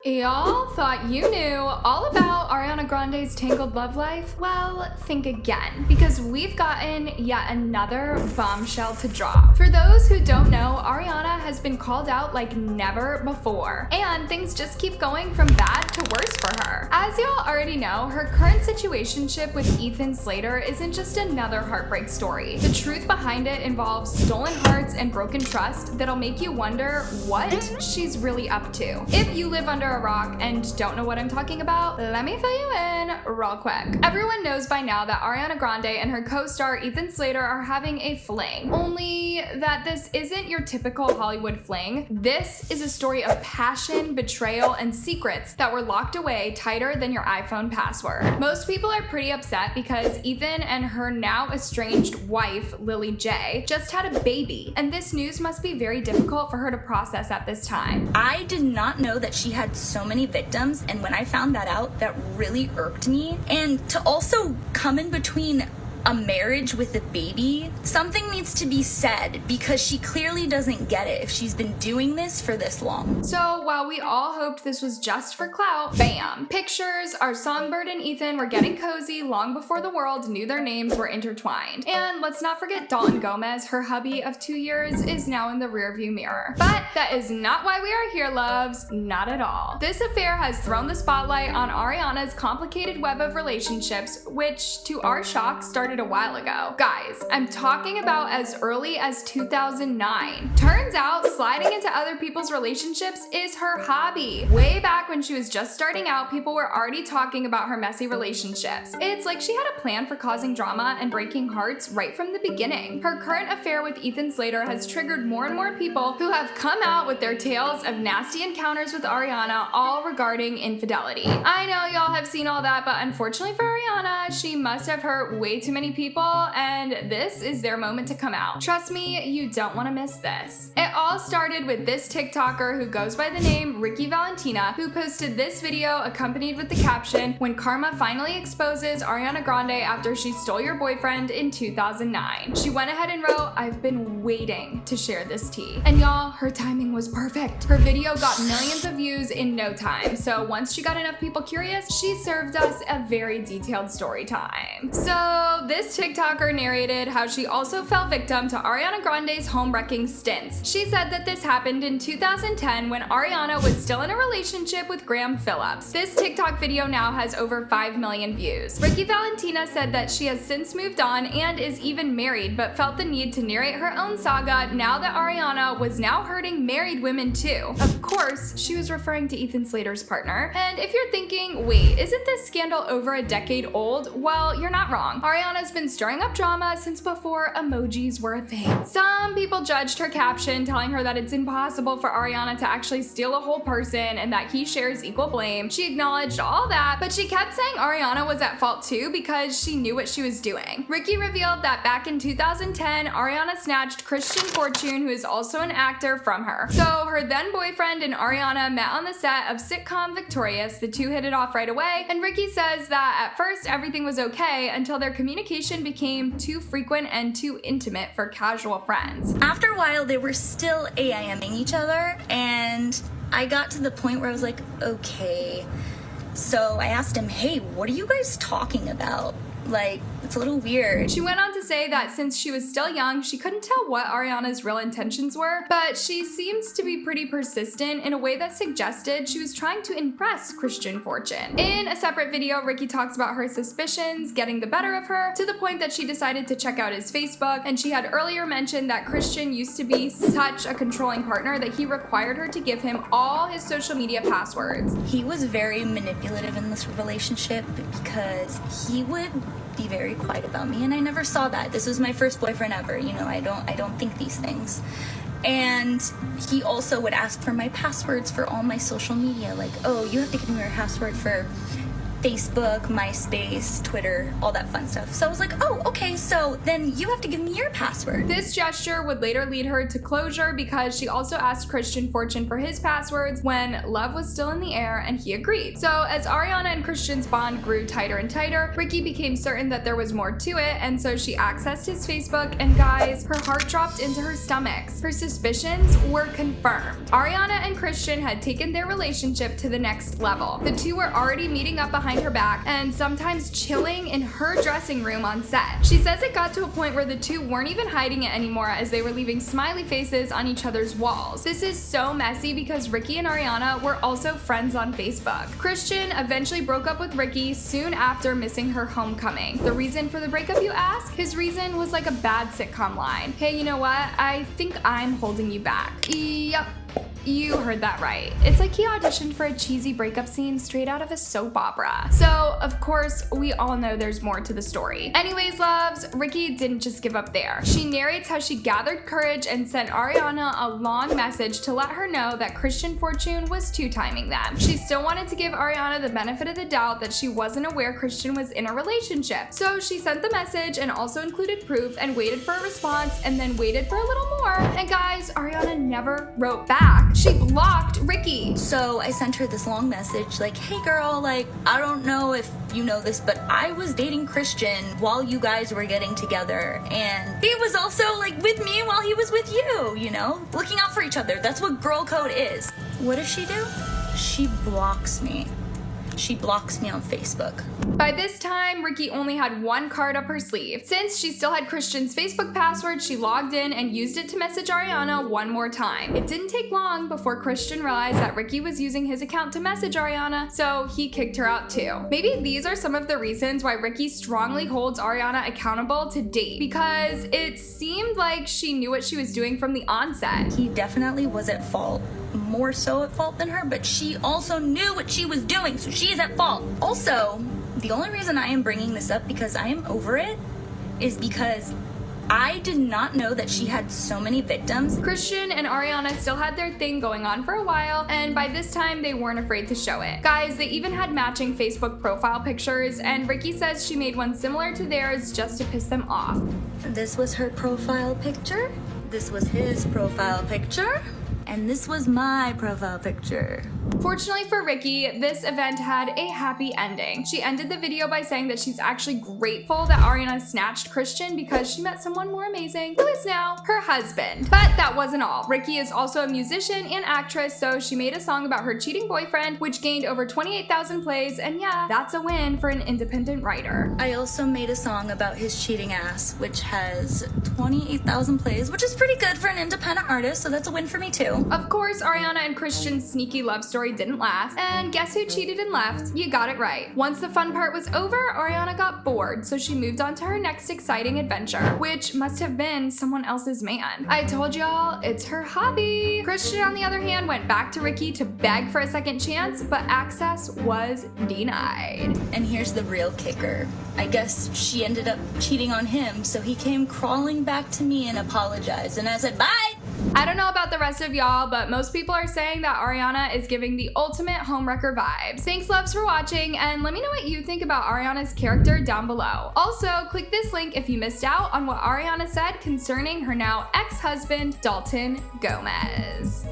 Y'all thought you knew all about Ariana Grande's tangled love life? Well, think again, because we've gotten yet another bombshell to drop. For those who don't know, Ariana has been called out like never before, and things just keep going from bad to worse for her. As y'all already know, her current situationship with Ethan Slater isn't just another heartbreak story. The truth behind it involves stolen hearts and broken trust that'll make you wonder what she's really up to. If you live under a rock and don't know what I'm talking about, let me fill you in real quick. Everyone knows by now that Ariana Grande and her co-star Ethan Slater are having a fling. Only that this isn't your typical Hollywood fling. This is a story of passion, betrayal, and secrets that were locked away tighter than your iPhone password. Most people are pretty upset because Ethan and her now estranged wife, Lily J, just had a baby, and this news must be very difficult for her to process at this time. I did not know that she had so many victims, and when I found that out, that really irked me. And to also come in between a marriage with a baby, something needs to be said because she clearly doesn't get it if she's been doing this for this long. So while we all hoped this was just for clout, bam! Pictures, our songbird and Ethan were getting cozy long before the world knew their names were intertwined. And let's not forget Dalton Gomez, her hubby of 2 years, is now in the rearview mirror. But that is not why we are here, loves. Not at all. This affair has thrown the spotlight on Ariana's complicated web of relationships, which, to our shock, started a while ago. Guys, I'm talking about as early as 2009. Turns out sliding into other people's relationships is her hobby. Way back when she was just starting out, people were already talking about her messy relationships. It's like she had a plan for causing drama and breaking hearts right from the beginning. Her current affair with Ethan Slater has triggered more and more people who have come out with their tales of nasty encounters with Ariana, all regarding infidelity. I know y'all have seen all that, but unfortunately for Ariana, she must have hurt way too many people, and this is their moment to come out. Trust me, you don't want to miss this. It all started with this TikToker who goes by the name Ricky Valentina, who posted this video accompanied with the caption, "When karma finally exposes Ariana Grande after she stole your boyfriend in 2009. She went ahead and wrote, "I've been waiting to share this tea." And y'all, her timing was perfect. Her video got millions of views in no time, so once she got enough people curious, she served us a very detailed story time. So this TikToker narrated how she also fell victim to Ariana Grande's home-wrecking stints. She said that this happened in 2010 when Ariana was still in a relationship with Graham Phillips. This TikTok video now has over 5 million views. Ricky Valentina said that she has since moved on and is even married, but felt the need to narrate her own saga now that Ariana was now hurting married women too. Of course, she was referring to Ethan Slater's partner. And if you're thinking, wait, isn't this scandal over a decade old? Well, you're not wrong. Ariana's been stirring up drama since before emojis were a thing. Some people judged her caption, telling her that it's impossible for Ariana to actually steal a whole person and that he shares equal blame. She acknowledged all that, but she kept saying Ariana was at fault too because she knew what she was doing. Ricky revealed that back in 2010, Ariana snatched Christian Fortune, who is also an actor, from her. So her then boyfriend and Ariana met on the set of sitcom Victorious. The two hit it off right away, and Ricky says that at first everything was okay until their communication became too frequent and too intimate for casual friends. After a while, they were still AIMing each other, and I got to the point where I was like, okay. So I asked him, hey, what are you guys talking about? Like, it's a little weird. She went on to say that since she was still young, she couldn't tell what Ariana's real intentions were, but she seems to be pretty persistent in a way that suggested she was trying to impress Christian Fortune. In a separate video, Ricky talks about her suspicions getting the better of her to the point that she decided to check out his Facebook, and she had earlier mentioned that Christian used to be such a controlling partner that he required her to give him all his social media passwords. He was very manipulative in this relationship because he would be very quiet about me, and I never saw that. This was my first boyfriend ever, you know, I don't think these things. And he also would ask for my passwords for all my social media, like, oh, you have to give me your password for Facebook, MySpace, Twitter, all that fun stuff. So I was like, oh, okay, so then you have to give me your password. This gesture would later lead her to closure because she also asked Christian Fortune for his passwords when love was still in the air, and he agreed. So as Ariana and Christian's bond grew tighter and tighter, Ricky became certain that there was more to it, and so she accessed his Facebook, and guys, her heart dropped into her stomachs. Her suspicions were confirmed. Ariana and Christian had taken their relationship to the next level. The two were already meeting up behind her back and sometimes chilling in her dressing room on set. She says it got to a point where the two weren't even hiding it anymore, as they were leaving smiley faces on each other's walls. This is so messy because Ricky and Ariana were also friends on Facebook. Christian eventually broke up with Ricky soon after missing her homecoming. The reason for the breakup, you ask? His reason was like a bad sitcom line. Hey, you know what? I think I'm holding you back. Yep. You heard that right. It's like he auditioned for a cheesy breakup scene straight out of a soap opera. So, of course, we all know there's more to the story. Anyways, loves, Ricky didn't just give up there. She narrates how she gathered courage and sent Ariana a long message to let her know that Christian Fortune was two-timing them. She still wanted to give Ariana the benefit of the doubt that she wasn't aware Christian was in a relationship. So she sent the message and also included proof and waited for a response and then waited for a little more. And guys, Ariana never wrote back. She blocked Ricky. So I sent her this long message like, hey girl, like, I don't know if you know this, but I was dating Christian while you guys were getting together, and he was also like with me while he was with you, you know? Looking out for each other. That's what girl code is. What does she do? She blocks me. She blocks me on Facebook. By this time, Ricky only had one card up her sleeve. Since she still had Christian's Facebook password, she logged in and used it to message Ariana one more time. It didn't take long before Christian realized that Ricky was using his account to message Ariana, so he kicked her out too. Maybe these are some of the reasons why Ricky strongly holds Ariana accountable to date, because it seemed like she knew what she was doing from the onset. He definitely was at fault. More so at fault than her, but she also knew what she was doing, so she is at fault. Also, the only reason I am bringing this up because I am over it is because I did not know that she had so many victims. Christian and Ariana still had their thing going on for a while, and by this time they weren't afraid to show it. Guys, they even had matching Facebook profile pictures, and Ricky says she made one similar to theirs just to piss them off. This was her profile picture. This was his profile picture. And this was my profile picture. Fortunately for Ricky, this event had a happy ending. She ended the video by saying that she's actually grateful that Ariana snatched Christian because she met someone more amazing, who is now her husband. But that wasn't all. Ricky is also a musician and actress, so she made a song about her cheating boyfriend, which gained over 28,000 plays, and yeah, that's a win for an independent writer. I also made a song about his cheating ass, which has 28,000 plays, which is pretty good for an independent artist, so that's a win for me too. Of course, Ariana and Christian's sneaky love story didn't last, and guess who cheated and left? You got it right. Once the fun part was over, Ariana got bored, so she moved on to her next exciting adventure, which must have been someone else's man. I told y'all, it's her hobby. Christian, on the other hand, went back to Ricky to beg for a second chance, but access was denied. And here's the real kicker. I guess she ended up cheating on him, so he came crawling back to me and apologized, and I said, bye! I don't know about the rest of y'all, but most people are saying that Ariana is giving the ultimate homewrecker vibes. Thanks, loves, for watching, and let me know what you think about Ariana's character down below. Also, click this link if you missed out on what Ariana said concerning her now ex-husband, Dalton Gomez.